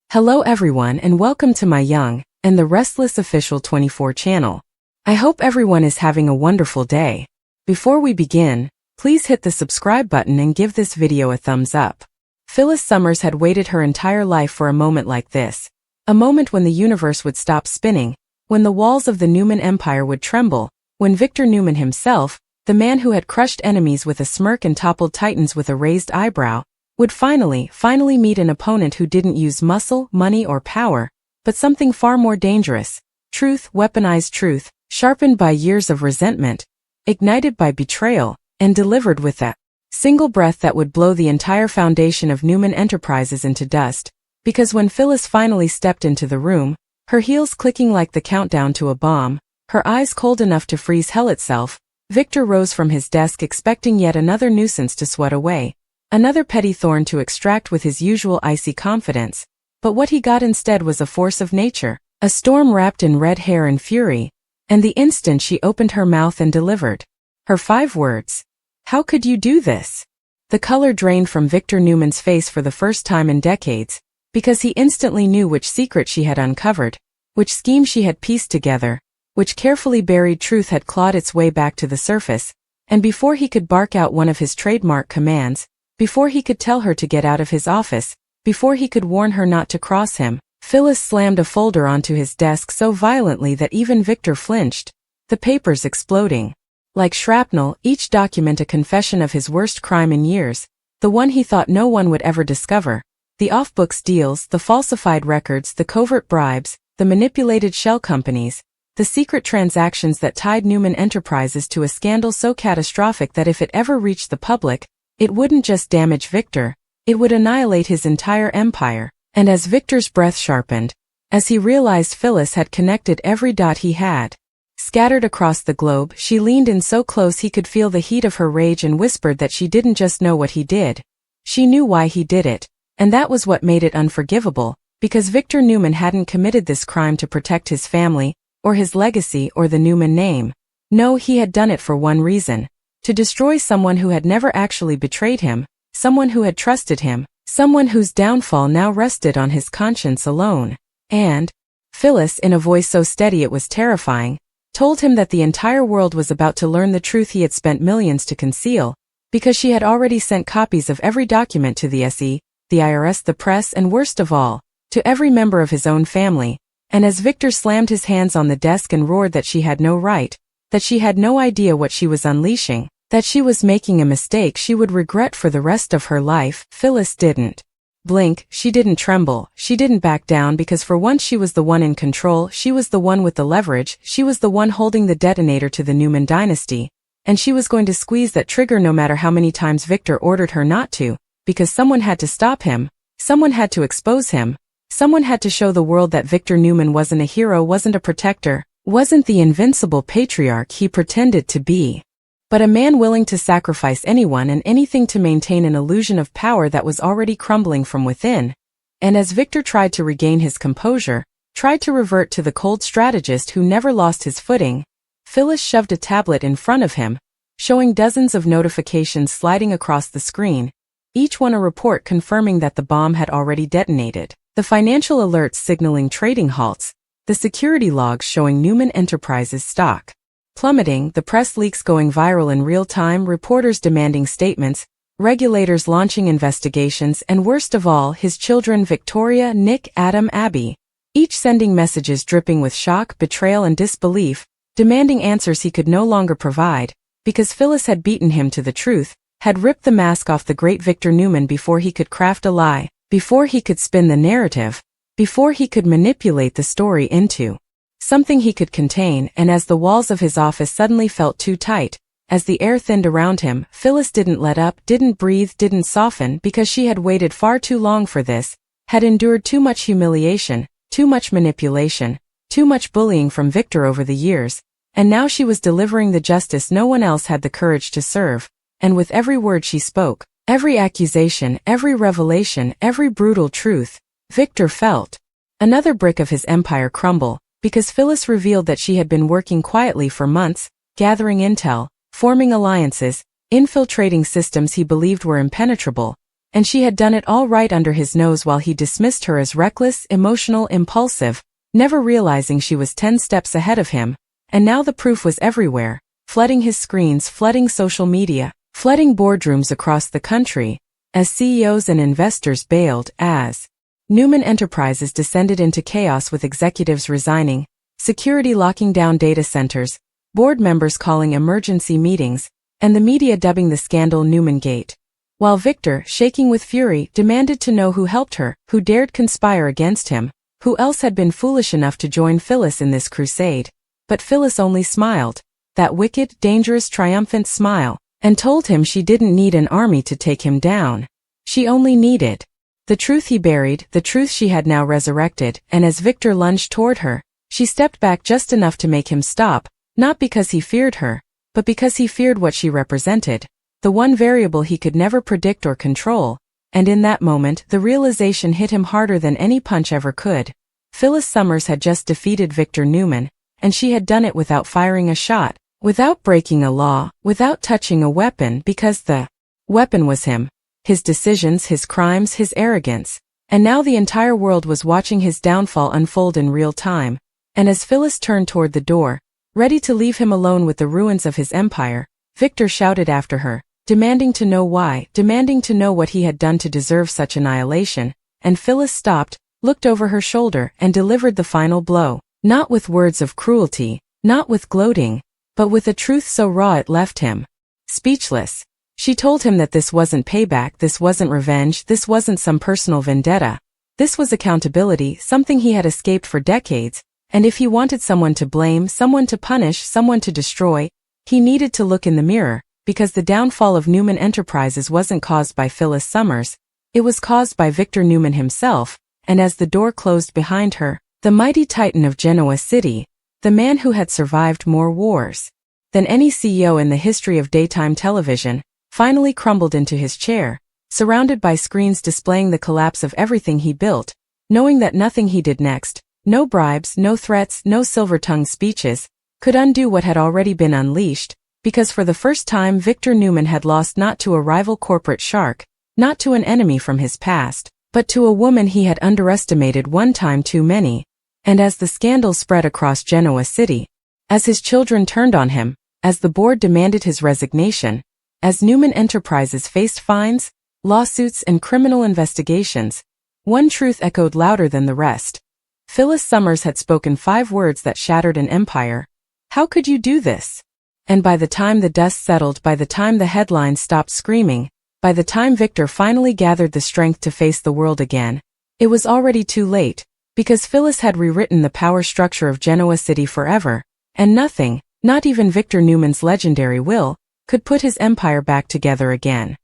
Hello everyone and welcome to my Young and the Restless Official 24 channel. I hope everyone is having a wonderful day. Before we begin, please hit the subscribe button and give this video a thumbs up. Phyllis Summers had waited her entire life for a moment like this. A moment when the universe would stop spinning, when the walls of the Newman empire would tremble, when Victor Newman himself, the man who had crushed enemies with a smirk and toppled titans with a raised eyebrow, would finally meet an opponent who didn't use muscle, money, or power, but something far more dangerous. Truth, weaponized truth, sharpened by years of resentment, ignited by betrayal, and delivered with a single breath that would blow the entire foundation of Newman Enterprises into dust. Because when Phyllis finally stepped into the room, her heels clicking like the countdown to a bomb, her eyes cold enough to freeze hell itself, Victor rose from his desk expecting yet another nuisance to sweat away. Another petty thorn to extract with his usual icy confidence, but what he got instead was a force of nature, a storm wrapped in red hair and fury, and the instant she opened her mouth and delivered her 5 words. How could you do this? The color drained from Victor Newman's face for the first time in decades, because he instantly knew which secret she had uncovered, which scheme she had pieced together, which carefully buried truth had clawed its way back to the surface, and before he could bark out one of his trademark commands, before he could tell her to get out of his office, before he could warn her not to cross him, Phyllis slammed a folder onto his desk so violently that even Victor flinched, the papers exploding. Like shrapnel, each document a confession of his worst crime in years, the one he thought no one would ever discover, the off-books deals, the falsified records, the covert bribes, the manipulated shell companies, the secret transactions that tied Newman Enterprises to a scandal so catastrophic that if it ever reached the public, it wouldn't just damage Victor, it would annihilate his entire empire. And as Victor's breath sharpened, as he realized Phyllis had connected every dot he had scattered across the globe, she leaned in so close he could feel the heat of her rage and whispered that she didn't just know what he did. She knew why he did it, and that was what made it unforgivable, because Victor Newman hadn't committed this crime to protect his family, or his legacy, or the Newman name. No, he had done it for one reason. To destroy someone who had never actually betrayed him, someone who had trusted him, someone whose downfall now rested on his conscience alone. And Phyllis, in a voice so steady it was terrifying, told him that the entire world was about to learn the truth he had spent millions to conceal, because she had already sent copies of every document to the SE, the IRS, the press, and worst of all, to every member of his own family. And as Victor slammed his hands on the desk and roared that she had no right, that she had no idea what she was unleashing, that she was making a mistake she would regret for the rest of her life, Phyllis didn't blink, she didn't tremble, she didn't back down, because for once she was the one in control, she was the one with the leverage, she was the one holding the detonator to the Newman dynasty, and she was going to squeeze that trigger no matter how many times Victor ordered her not to, because someone had to stop him, someone had to expose him, someone had to show the world that Victor Newman wasn't a hero, wasn't a protector, wasn't the invincible patriarch he pretended to be, but a man willing to sacrifice anyone and anything to maintain an illusion of power that was already crumbling from within. And as Victor tried to regain his composure, tried to revert to the cold strategist who never lost his footing, Phyllis shoved a tablet in front of him, showing dozens of notifications sliding across the screen, each one a report confirming that the bomb had already detonated, the financial alerts signaling trading halts, the security logs showing Newman Enterprises stock plummeting, the press leaks going viral in real time, reporters demanding statements, regulators launching investigations, and worst of all, his children Victoria, Nick, Adam, Abby, each sending messages dripping with shock, betrayal, and disbelief, demanding answers he could no longer provide, because Phyllis had beaten him to the truth, had ripped the mask off the great Victor Newman before he could craft a lie, before he could spin the narrative, before he could manipulate the story into something he could contain. And as the walls of his office suddenly felt too tight, as the air thinned around him, Phyllis didn't let up, didn't breathe, didn't soften, because she had waited far too long for this, had endured too much humiliation, too much manipulation, too much bullying from Victor over the years, and now she was delivering the justice no one else had the courage to serve. And with every word she spoke, every accusation, every revelation, every brutal truth, Victor felt another brick of his empire crumble, because Phyllis revealed that she had been working quietly for months, gathering intel, forming alliances, infiltrating systems he believed were impenetrable, And she had done it all right under his nose while he dismissed her as reckless, emotional, impulsive, never realizing she was 10 steps ahead of him. And now the proof was everywhere, flooding his screens, flooding social media, flooding boardrooms across the country, as CEOs and investors bailed, as Newman Enterprises descended into chaos with executives resigning, security locking down data centers, board members calling emergency meetings, and the media dubbing the scandal Newman Gate. While Victor, shaking with fury, demanded to know who helped her, who dared conspire against him, who else had been foolish enough to join Phyllis in this crusade. But Phyllis only smiled, that wicked, dangerous, triumphant smile, and told him she didn't need an army to take him down. She only needed the truth he buried, the truth she had now resurrected, and as Victor lunged toward her, she stepped back just enough to make him stop, not because he feared her, but because he feared what she represented, the one variable he could never predict or control. And in that moment, the realization hit him harder than any punch ever could. Phyllis Summers had just defeated Victor Newman, and she had done it without firing a shot, without breaking a law, without touching a weapon, because the weapon was him, his decisions, his crimes, his arrogance. And now the entire world was watching his downfall unfold in real time. And as Phyllis turned toward the door, ready to leave him alone with the ruins of his empire, Victor shouted after her, demanding to know why, demanding to know what he had done to deserve such annihilation. And Phyllis stopped, looked over her shoulder, and delivered the final blow, not with words of cruelty, not with gloating, but with a truth so raw it left him speechless. She told him that this wasn't payback, this wasn't revenge, this wasn't some personal vendetta. This was accountability, something he had escaped for decades, and if he wanted someone to blame, someone to punish, someone to destroy, he needed to look in the mirror, because the downfall of Newman Enterprises wasn't caused by Phyllis Summers, it was caused by Victor Newman himself. And as the door closed behind her, the mighty titan of Genoa City, the man who had survived more wars than any CEO in the history of daytime television, finally crumbled into his chair, surrounded by screens displaying the collapse of everything he built, knowing that nothing he did next, no bribes, no threats, no silver-tongued speeches, could undo what had already been unleashed, because for the first time Victor Newman had lost not to a rival corporate shark, not to an enemy from his past, but to a woman he had underestimated one time too many. And as the scandal spread across Genoa City, as his children turned on him, as the board demanded his resignation, as Newman Enterprises faced fines, lawsuits, and criminal investigations, one truth echoed louder than the rest. Phyllis Summers had spoken 5 words that shattered an empire. How could you do this? And by the time the dust settled, by the time the headlines stopped screaming, by the time Victor finally gathered the strength to face the world again, it was already too late, because Phyllis had rewritten the power structure of Genoa City forever, and nothing, not even Victor Newman's legendary will, could put his empire back together again.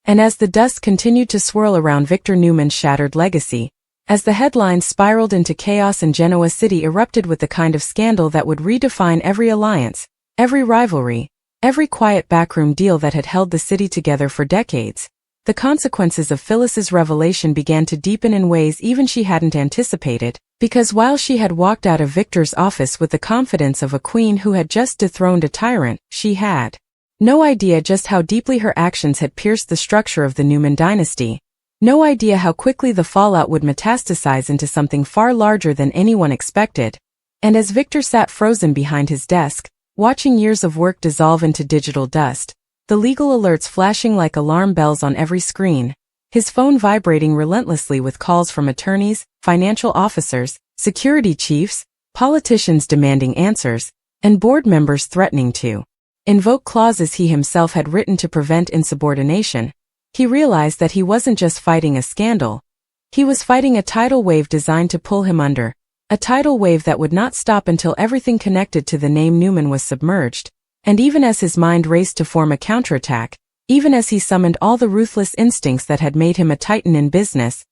And as the dust continued to swirl around Victor Newman's shattered legacy, as the headlines spiraled into chaos and Genoa City erupted with the kind of scandal that would redefine every alliance, every rivalry, every quiet backroom deal that had held the city together for decades, the consequences of Phyllis's revelation began to deepen in ways even she hadn't anticipated, because while she had walked out of Victor's office with the confidence of a queen who had just dethroned a tyrant, she had no idea just how deeply her actions had pierced the structure of the Newman dynasty, no idea how quickly the fallout would metastasize into something far larger than anyone expected. And as Victor sat frozen behind his desk, watching years of work dissolve into digital dust, the legal alerts flashing like alarm bells on every screen, his phone vibrating relentlessly with calls from attorneys, financial officers, security chiefs, politicians demanding answers, and board members threatening to invoke clauses he himself had written to prevent insubordination, he realized that he wasn't just fighting a scandal. He was fighting a tidal wave designed to pull him under, a tidal wave that would not stop until everything connected to the name Newman was submerged. And even as his mind raced to form a counterattack, even as he summoned all the ruthless instincts that had made him a titan in business,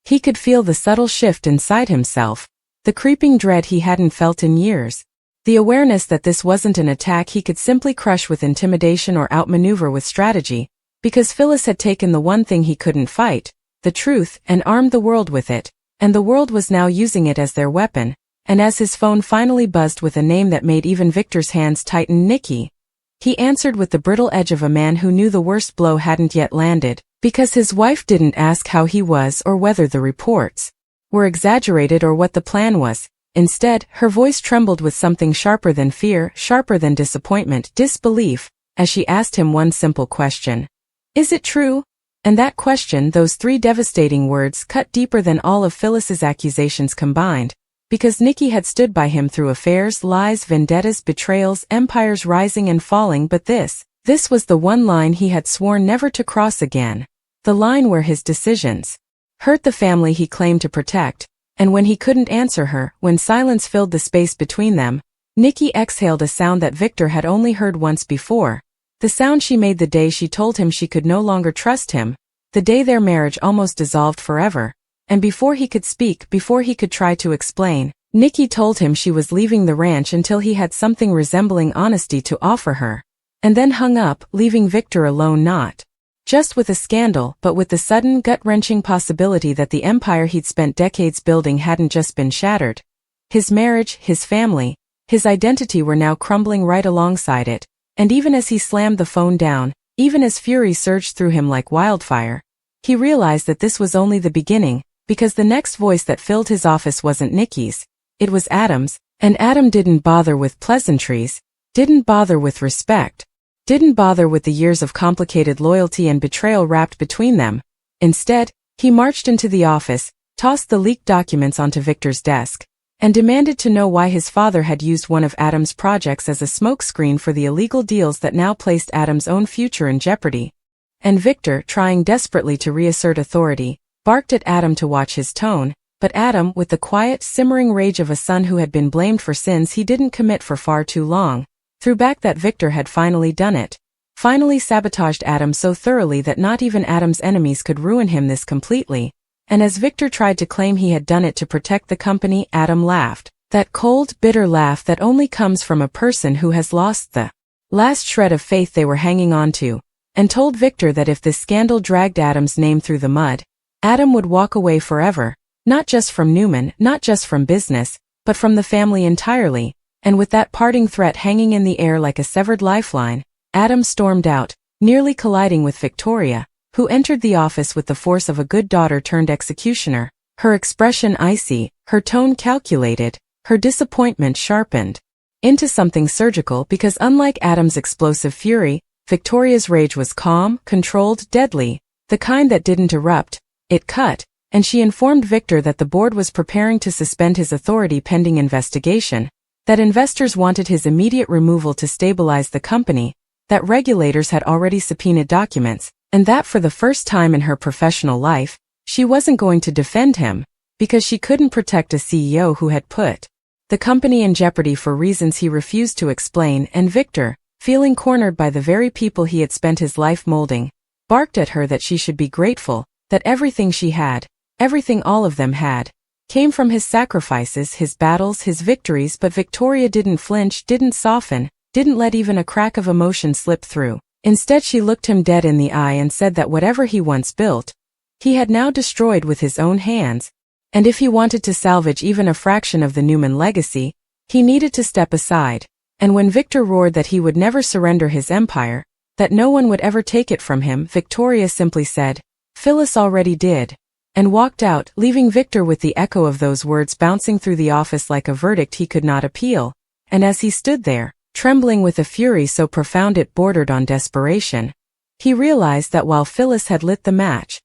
he could feel the subtle shift inside himself, the creeping dread he hadn't felt in years. The awareness that this wasn't an attack he could simply crush with intimidation or outmaneuver with strategy, because Phyllis had taken the one thing he couldn't fight, the truth, and armed the world with it, and the world was now using it as their weapon. And as his phone finally buzzed with a name that made even Victor's hands tighten, Nikki. He answered with the brittle edge of a man who knew the worst blow hadn't yet landed, because his wife didn't ask how he was or whether the reports were exaggerated or what the plan was. Instead, her voice trembled with something sharper than fear, sharper than disappointment, disbelief, as she asked him one simple question. Is it true? And that question, those three devastating words, cut deeper than all of Phyllis's accusations combined, because Nicky had stood by him through affairs, lies, vendettas, betrayals, empires rising and falling, but this was the one line he had sworn never to cross again. The line where his decisions hurt the family he claimed to protect, and when he couldn't answer her, when silence filled the space between them, Nicky exhaled a sound that Victor had only heard once before. The sound she made the day she told him she could no longer trust him, the day their marriage almost dissolved forever. And before he could speak, before he could try to explain, Nicky told him she was leaving the ranch until he had something resembling honesty to offer her. And then hung up, leaving Victor alone, not just with a scandal, but with the sudden, gut-wrenching possibility that the empire he'd spent decades building hadn't just been shattered. His marriage, his family, his identity were now crumbling right alongside it. And even as he slammed the phone down, even as fury surged through him like wildfire, he realized that this was only the beginning, because the next voice that filled his office wasn't Nicky's, it was Adam's, and Adam didn't bother with pleasantries, didn't bother with respect, didn't bother with the years of complicated loyalty and betrayal wrapped between them. Instead, he marched into the office, tossed the leaked documents onto Victor's desk, and demanded to know why his father had used one of Adam's projects as a smokescreen for the illegal deals that now placed Adam's own future in jeopardy. And Victor, trying desperately to reassert authority, barked at Adam to watch his tone, but Adam, with the quiet, simmering rage of a son who had been blamed for sins he didn't commit for far too long, threw back that Victor had finally done it, finally sabotaged Adam so thoroughly that not even Adam's enemies could ruin him this completely. And as Victor tried to claim he had done it to protect the company, Adam laughed, that cold, bitter laugh that only comes from a person who has lost the last shred of faith they were hanging on to, and told Victor that if this scandal dragged Adam's name through the mud, Adam would walk away forever, not just from Newman, not just from business, but from the family entirely. And with that parting threat hanging in the air like a severed lifeline, Adam stormed out, nearly colliding with Victoria, who entered the office with the force of a good daughter-turned-executioner, her expression icy, her tone calculated, her disappointment sharpened into something surgical, because unlike Adam's explosive fury, Victoria's rage was calm, controlled, deadly, the kind that didn't erupt, it cut, and she informed Victor that the board was preparing to suspend his authority pending investigation, that investors wanted his immediate removal to stabilize the company, that regulators had already subpoenaed documents, and that for the first time in her professional life, she wasn't going to defend him, because she couldn't protect a CEO who had put the company in jeopardy for reasons he refused to explain. And Victor, feeling cornered by the very people he had spent his life molding, barked at her that she should be grateful, that everything she had, everything all of them had, came from his sacrifices, his battles, his victories. But Victoria didn't flinch, didn't soften, didn't let even a crack of emotion slip through. Instead, she looked him dead in the eye and said that whatever he once built, he had now destroyed with his own hands, and if he wanted to salvage even a fraction of the Newman legacy, he needed to step aside. And when Victor roared that he would never surrender his empire, that no one would ever take it from him, Victoria simply said, "Phyllis already did," and walked out, leaving Victor with the echo of those words bouncing through the office like a verdict he could not appeal. And as he stood there, trembling with a fury so profound it bordered on desperation, he realized that while Phyllis had lit the match,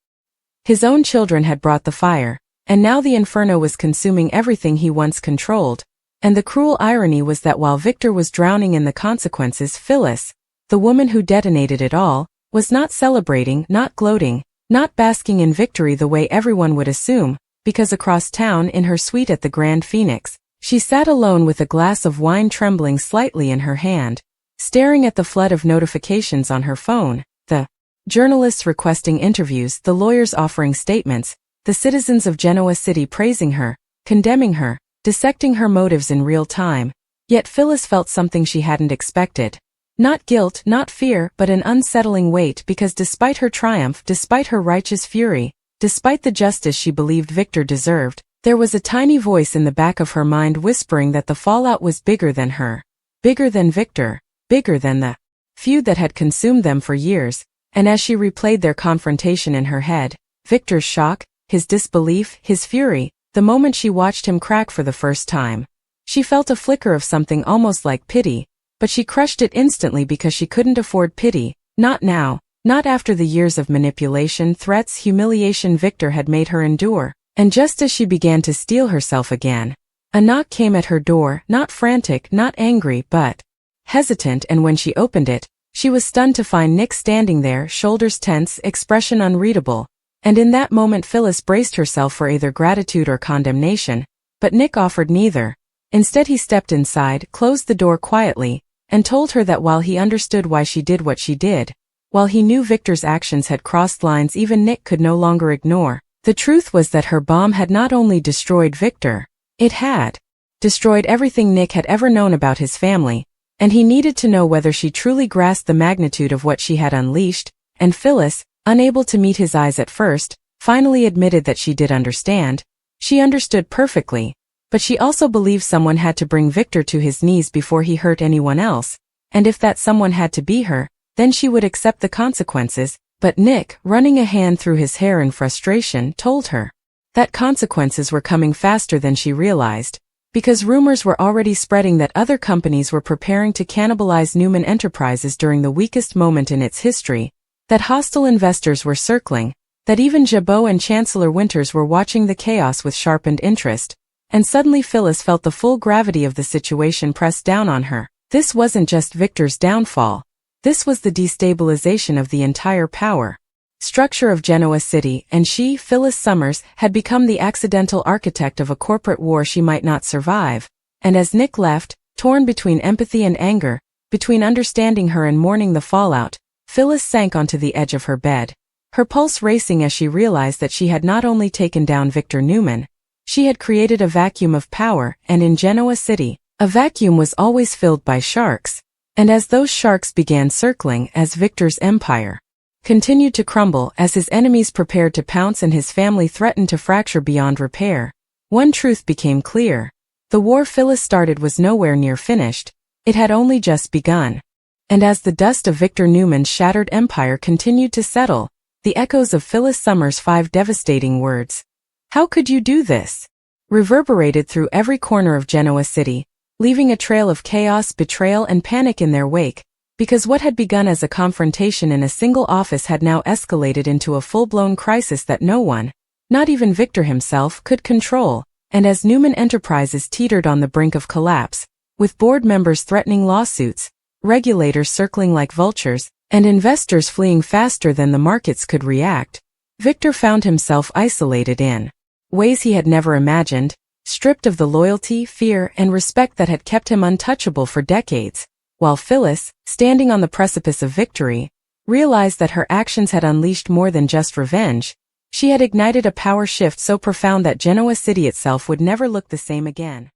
his own children had brought the fire, and now the inferno was consuming everything he once controlled. And the cruel irony was that while Victor was drowning in the consequences, Phyllis, the woman who detonated it all, was not celebrating, not gloating, not basking in victory the way everyone would assume, because across town in her suite at the Grand Phoenix, she sat alone with a glass of wine trembling slightly in her hand, staring at the flood of notifications on her phone, the journalists requesting interviews, the lawyers offering statements, the citizens of Genoa City praising her, condemning her, dissecting her motives in real time. Yet Phyllis felt something she hadn't expected. Not guilt, not fear, but an unsettling weight, because despite her triumph, despite her righteous fury, despite the justice she believed Victor deserved, there was a tiny voice in the back of her mind whispering that the fallout was bigger than her, bigger than Victor, bigger than the feud that had consumed them for years, and as she replayed their confrontation in her head, Victor's shock, his disbelief, his fury, the moment she watched him crack for the first time. She felt a flicker of something almost like pity, but she crushed it instantly because she couldn't afford pity, not now, not after the years of manipulation, threats, humiliation Victor had made her endure. And just as she began to steel herself again, a knock came at her door, not frantic, not angry, but hesitant, and when she opened it, she was stunned to find Nick standing there, shoulders tense, expression unreadable. And in that moment Phyllis braced herself for either gratitude or condemnation, but Nick offered neither. Instead he stepped inside, closed the door quietly, and told her that while he understood why she did what she did, while he knew Victor's actions had crossed lines even Nick could no longer ignore, the truth was that her bomb had not only destroyed Victor, it had destroyed everything Nick had ever known about his family, and he needed to know whether she truly grasped the magnitude of what she had unleashed, and Phyllis, unable to meet his eyes at first, finally admitted that she did understand. She understood perfectly, but she also believed someone had to bring Victor to his knees before he hurt anyone else, and if that someone had to be her, then she would accept the consequences. But Nick, running a hand through his hair in frustration, told her that consequences were coming faster than she realized, because rumors were already spreading that other companies were preparing to cannibalize Newman Enterprises during the weakest moment in its history, that hostile investors were circling, that even Jabot and Chancellor Winters were watching the chaos with sharpened interest, and suddenly Phyllis felt the full gravity of the situation press down on her. This wasn't just Victor's downfall. This was the destabilization of the entire power structure of Genoa City, and she, Phyllis Summers, had become the accidental architect of a corporate war she might not survive. And as Nick left, torn between empathy and anger, between understanding her and mourning the fallout, Phyllis sank onto the edge of her bed, her pulse racing as she realized that she had not only taken down Victor Newman, she had created a vacuum of power, and in Genoa City, a vacuum was always filled by sharks. And as those sharks began circling, as Victor's empire continued to crumble, as his enemies prepared to pounce and his family threatened to fracture beyond repair, one truth became clear. The war Phyllis started was nowhere near finished, it had only just begun. And as the dust of Victor Newman's shattered empire continued to settle, the echoes of Phyllis Summers' 5 devastating words, "How could you do this?" reverberated through every corner of Genoa City, leaving a trail of chaos, betrayal, and panic in their wake, because what had begun as a confrontation in a single office had now escalated into a full-blown crisis that no one, not even Victor himself, could control. And as Newman Enterprises teetered on the brink of collapse, with board members threatening lawsuits, regulators circling like vultures, and investors fleeing faster than the markets could react, Victor found himself isolated in ways he had never imagined, stripped of the loyalty, fear, and respect that had kept him untouchable for decades, while Phyllis, standing on the precipice of victory, realized that her actions had unleashed more than just revenge. She had ignited a power shift so profound that Genoa City itself would never look the same again.